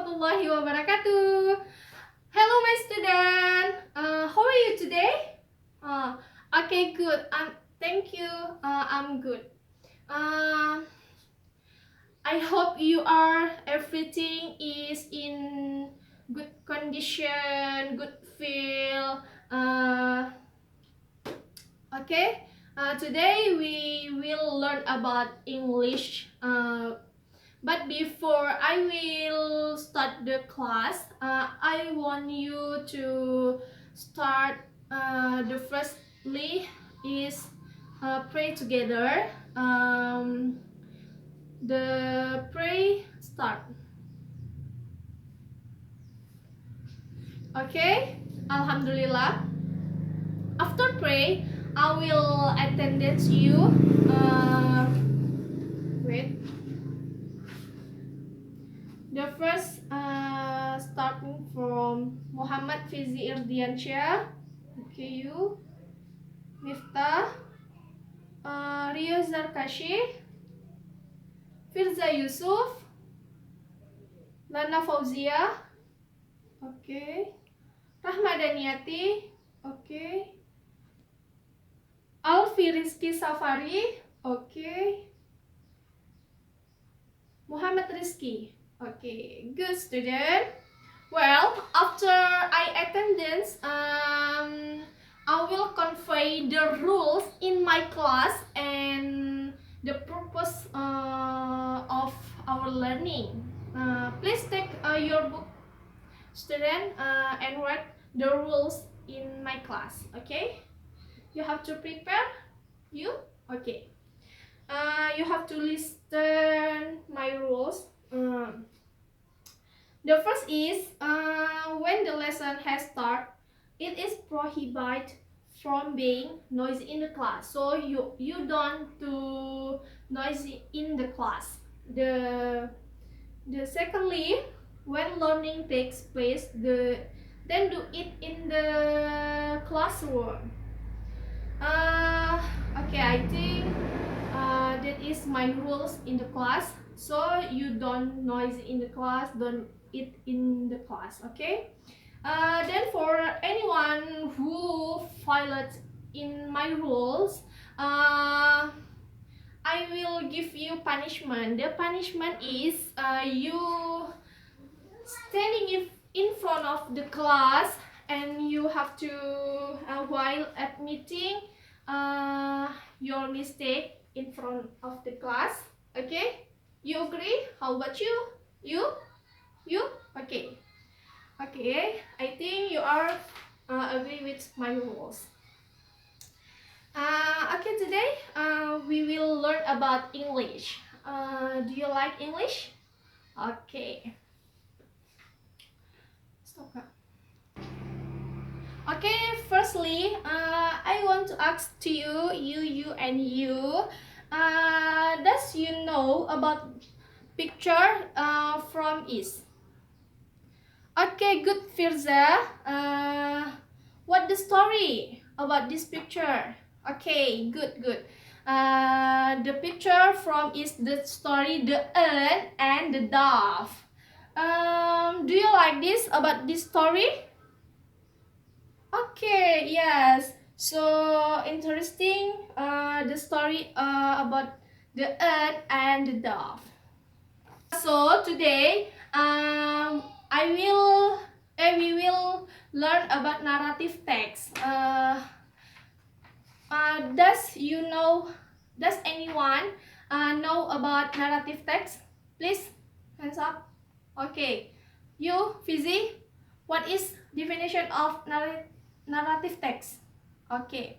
warahmatullahi wabarakatuh. Hello, my student. How are you today? Okay, good. Thank you. I'm good. I hope everything is in good condition, good feel. Okay. Today we will learn about English. But before I will start the class, I want you to start. The firstly is pray together. The pray start. Okay, Alhamdulillah. After pray, I will attendance you. Wait. The first starting from Muhammad Fizi Irdiansyah, okay, you, Miftah, Rio Zarkashi, Firza Yusuf, Lana Fauzia, okay, Rahmadaniati, okay, Alfi Rizky Safari, okay, Muhammad Rizky. Okay, good student. Well, after I attendance, I will convey the rules in my class and the purpose of our learning. Please take your book, student, and write the rules in my class. Okay? You have to prepare. You? Okay. You have to listen my rules. The first is when the lesson has started, it is prohibited from being noisy in the class. So you don't do noisy in the class. The secondly, when learning takes place, then do it in the classroom. Okay, I think that is my rules in the class. So you don't noisy in the class, don't eat in the class. Okay. Then for anyone who violates in my rules, I will give you punishment. The punishment is you standing in front of the class, and you have to while admitting your mistake in front of the class. Okay, you agree? How about you? You okay. Okay, I think you are agree with my rules. Okay, today we will learn about English. Do you like English? Okay. Stop. Okay, firstly, I want to ask to you, and you. Does you know about picture from East? Okay, good, Firza. What the story about this picture? Okay, good. The picture from is the story The Ant and the Dove. Do you like this about this story? Okay, yes. So interesting. The story about the ant and the dove. So today, we will learn about narrative text. Does anyone know about narrative text? Please, hands up. Okay, you, Fizi, what is definition of narrative text? Okay.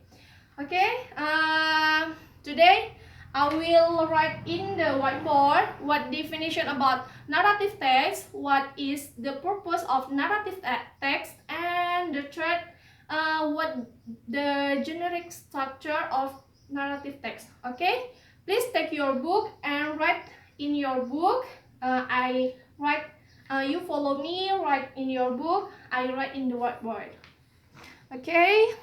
Today I will write in the whiteboard what definition about narrative text, what is the purpose of narrative text, and the third, what the generic structure of narrative text. Okay, please take your book and write in your book. I write. You follow me. Write in your book. I write in the whiteboard. Okay.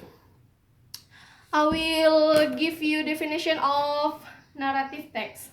I will give you definition of narrative text.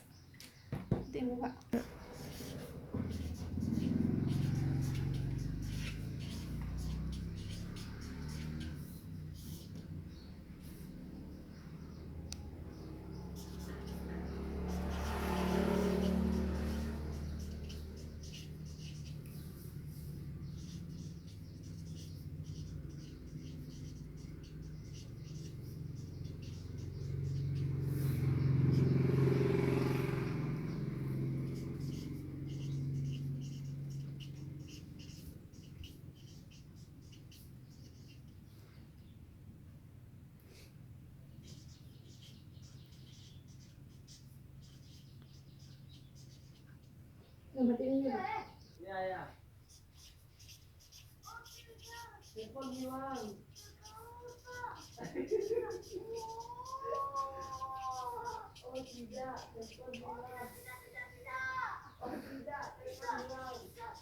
Matiin juga. Ya. Telepon hilang. Oh tidak, telepon hilang. Oh tidak, telepon hilang. Oh tidak.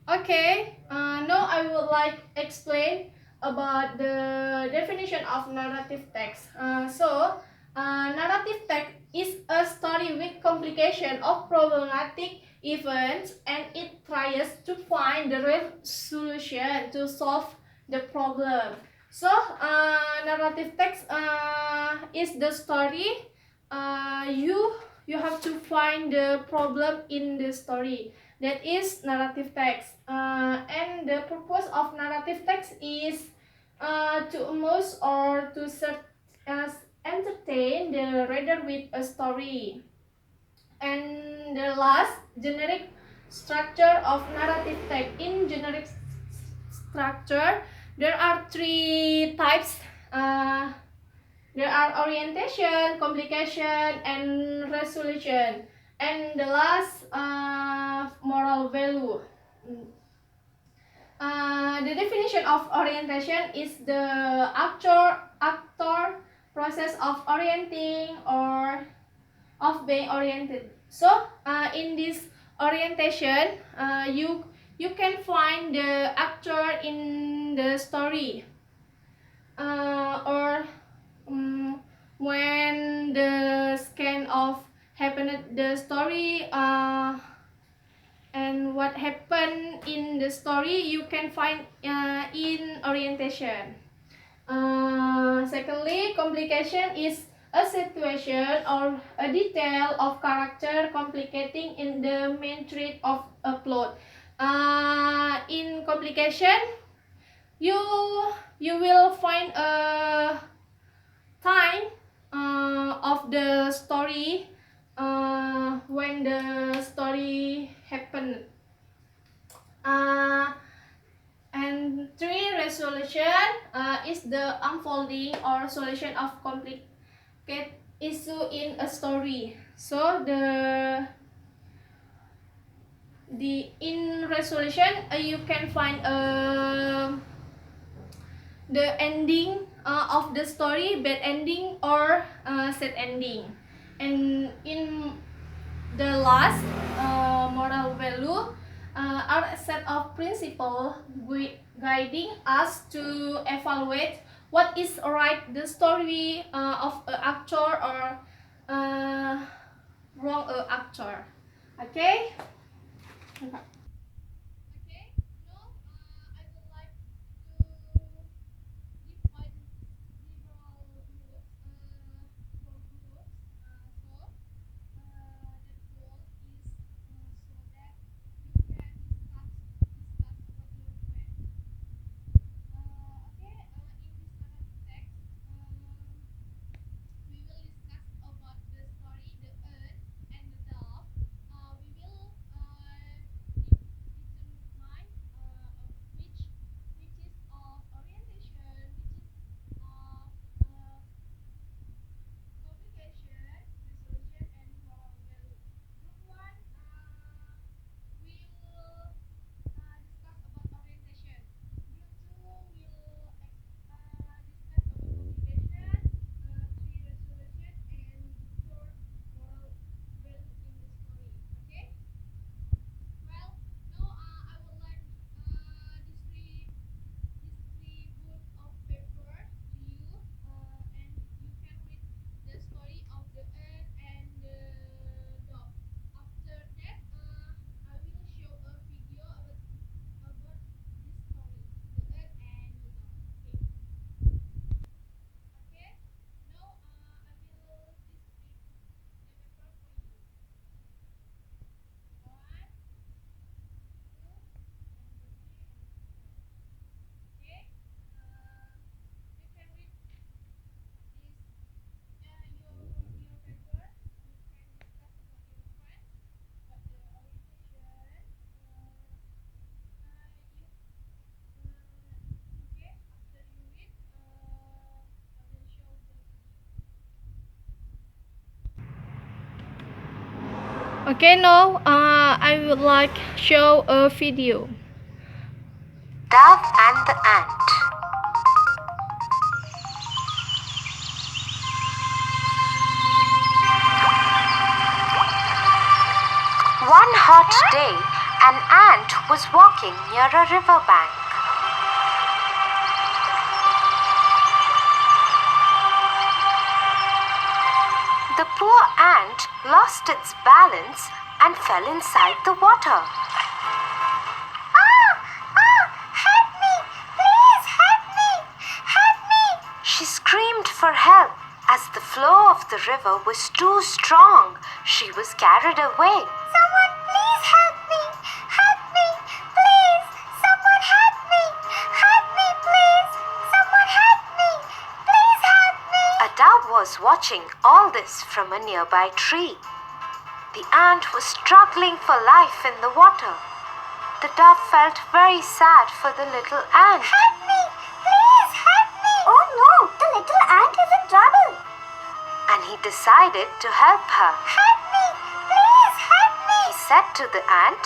Okay, now I would like explain about the definition of narrative text. Narrative text is a story with complication of problematic events, and it tries to find the resolution to solve the problem. Narrative text is the story. You have to find the problem in the story. That is narrative text. And the purpose of narrative text is to amuse or to entertain the reader with a story. And the last, generic structure of narrative text. In generic structure, there are three types. There are orientation, complication, and resolution. And the last, moral value. The definition of orientation is the actor process of orienting or of being oriented. In this orientation, you can find the actor in the story, or when the scan of happened the story, and what happened in the story you can find in orientation. Secondly, complication is a situation or a detail of character complicating in the main thread of a plot. In complication, you will find a time of the story when the story happened. And three, resolution is the unfolding or solution of complicated issue in a story. So the in resolution you can find the ending of the story, bad ending or sad ending, and in the last moral value are a set of principles guiding us to evaluate what is right the story of an actor or wrong actor. Okay. Okay, now I would like to define liberal groups, for groups. That goal is so that you can discuss about your friends. Okay, in this narrative text, we will discuss about the story, the earth and the dove. We will determine which is of orientation, which is of communication, resolution, and moral value. Group one will discuss about orientation. Group two will discuss about communication, three resolution, and four moral value in the story. Okay. Well, now I would like these three books of paper to you, and you can read the story of the earth and the dog. After that, I will show a video about this story, the earth and the dog. Okay. Okay. Now I will distribute the paper for you. One, two, and the three, and the four. Okay. You can read this your paper. You can discuss about your friends, about the orientation. You okay? After you read, I will show the video. Okay, now I would like show a video. Dove and the Ant. One hot day, an ant was walking near a riverbank. The poor ant lost its balance and fell inside the water. Help me! Please help me! Help me! She screamed for help. As the flow of the river was too strong, she was carried away. Someone please help me! Help me! Please! Someone help me! Help me, please! Someone help me! Please help me! A dove was watching all this from a nearby tree. The ant was struggling for life in the water. The dove felt very sad for the little ant. Help me! Please help me! Oh no! The little ant is in trouble! And he decided to help her. Help me! Please help me! He said to the ant,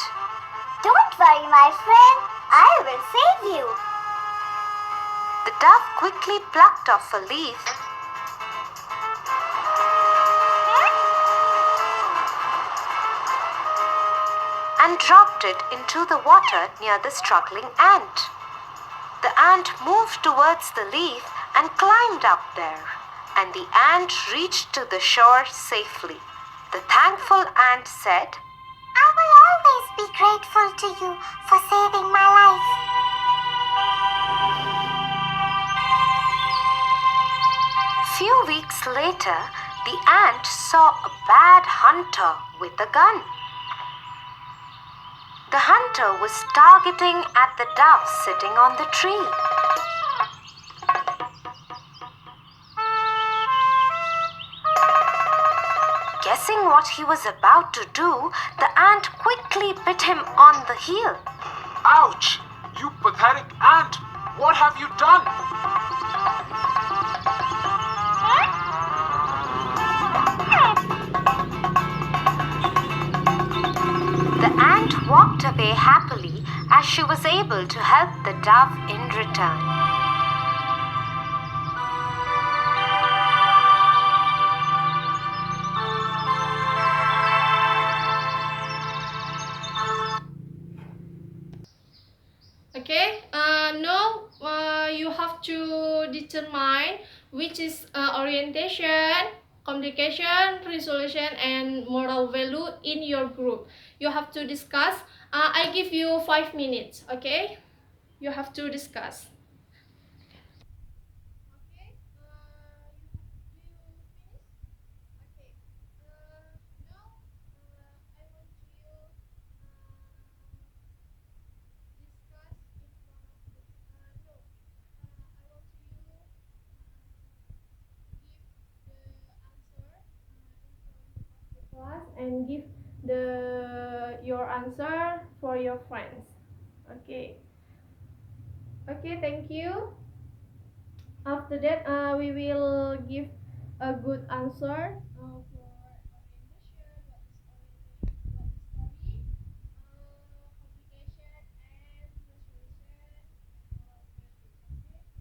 Don't worry, my friend. I will save you. The dove quickly plucked off a leaf and dropped it into the water near the struggling ant. The ant moved towards the leaf and climbed up there, and the ant reached to the shore safely. The thankful ant said, I will always be grateful to you for saving my life. Few weeks later, the ant saw a bad hunter with a gun. The hunter was targeting at the dove sitting on the tree. Guessing what he was about to do, the ant quickly bit him on the heel. Ouch! You pathetic ant! What have you done? walked away happily as she was able to help the dove in return. Okay, now you have to determine which is orientation, communication, resolution, and moral value in your group. You have to discuss. I give you 5 minutes. Okay, you have to discuss. Okay, okay. Now I want you discuss in front of the no. I want you give the answer in front of the class and give your answer for your friends. Okay. Okay, thank you. After that, we will give a good answer for orientation, what is story, communication, and resolution, and moral value. Okay, you can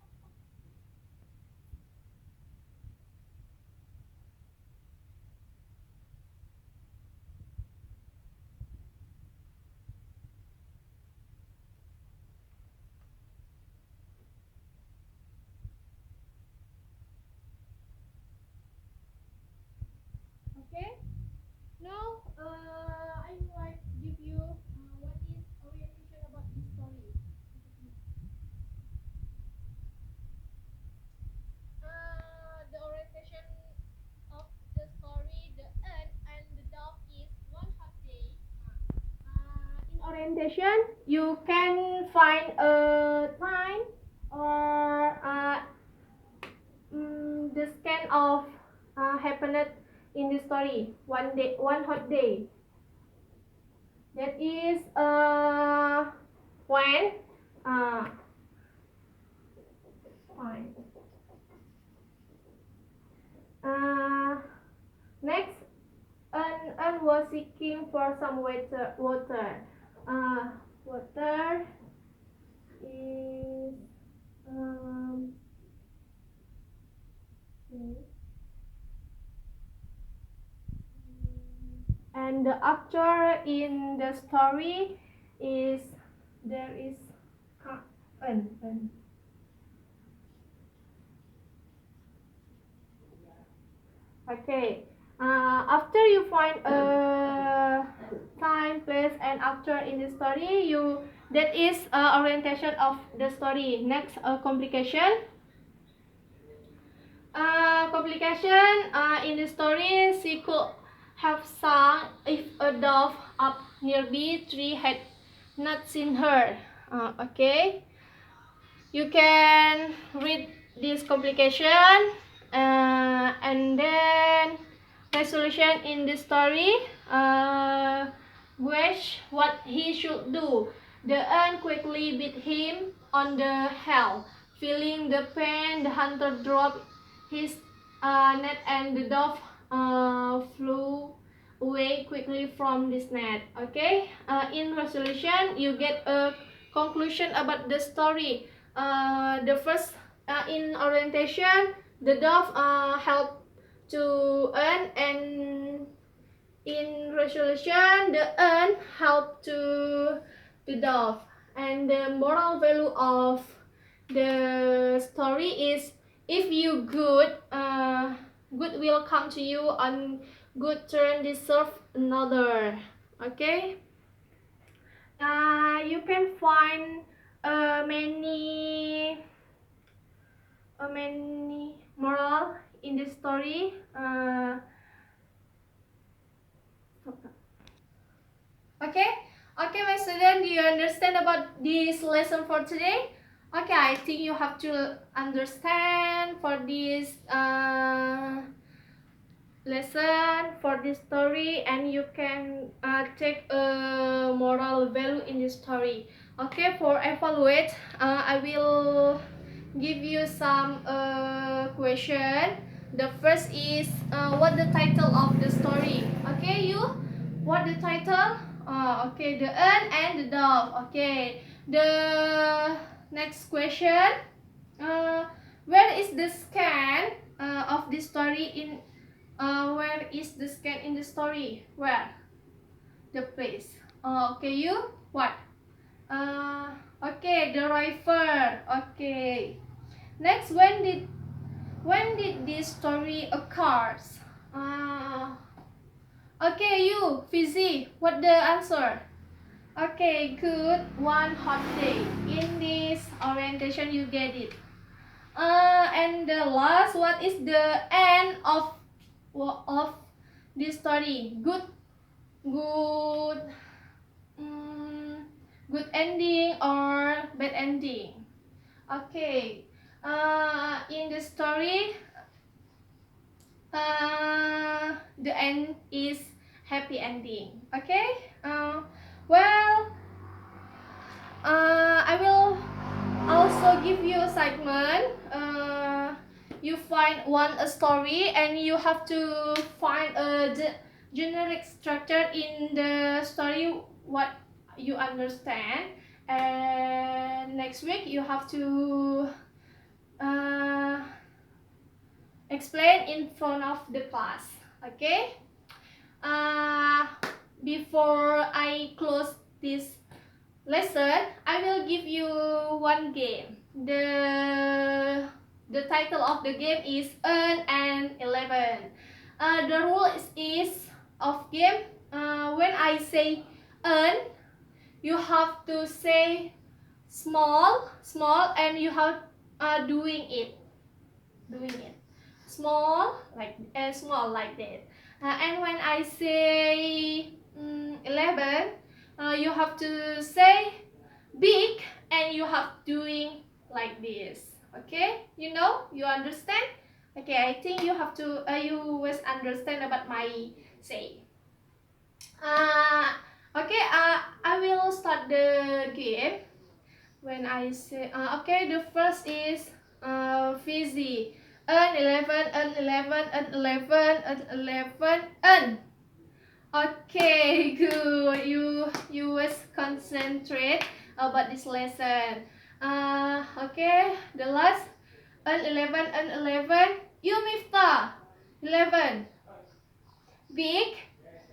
write in your book. Okay. Now, I would like to give you what is orientation about this story. The orientation of the story, the ant and the dog is one hot day. In orientation, you can find a time or the scan of happened in the story. One day, one hot day. That is when fine. Next, an was seeking for some water. Water is and the actor in the story is there is an. Okay. After you find a time, place, and actor in the story, that is orientation of the story. Next, complication. Complication in the story, she could have sung if a dove up nearby tree had not seen her. Okay, you can read this complication and then resolution in the story. Wish what he should do. The ant quickly beat him on the head. Feeling the pain, the hunter dropped his net and the dove flew away quickly from this net. Okay, in resolution you get a conclusion about the story. The first in orientation, the dove helped to ant, and in resolution the ant helped to the dove. And the moral value of the story is, if you good, good will come to you, and good turn deserve another. Okay, you can find many moral in this story. Okay, my student, do you understand about this lesson for today? Okay, I think you have to understand for this lesson for this story, and you can take a moral value in this story. Okay, for evaluate, I will give you some question. The first is what the title of the story. Okay, you what the title? Okay, the ant and the dove. Okay, the next question. Where is the scan of this story in? Where is the scan in the story? Where? The place. Okay, you what? Okay, the river. Okay. Next, when did this story occurs? Okay, you Fizzy. What the answer? Okay, good. One hot day. In this orientation, you get it. And the last, what is the end of this story? Good, mm, good ending or bad ending? Okay. In the story, the end is happy ending. Okay. Well, I will also give you a segment. You find a story and you have to find a generic structure in the story what you understand, and next week you have to explain in front of the class. Okay. uh, Before I close this lesson, I will give you one game. The title of the game is Earn and 11. The rules is of game. When I say earn, you have to say small, and you have doing it, small like that. And when I say 11, you have to say big, and you have doing like this. Okay, you understand? Okay, I think you have to you always understand about my say. Okay, I will start the game when I say okay. The first is Fizzy. Earn 11, earn 11, earn 11, earn 11, earn. Okay, good. You was concentrate about this lesson. Okay, the last earn 11, earn 11. You Miftah 11. Big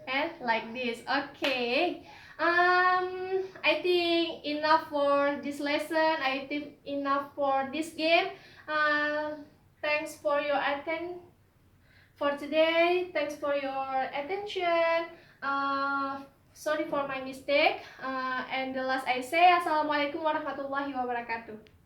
and like this. Okay. I think enough for this lesson. I think enough for this game. Thanks for your attention for today. Thanks for your attention. Sorry for my mistake. And the last I say, Assalamualaikum warahmatullahi wabarakatuh.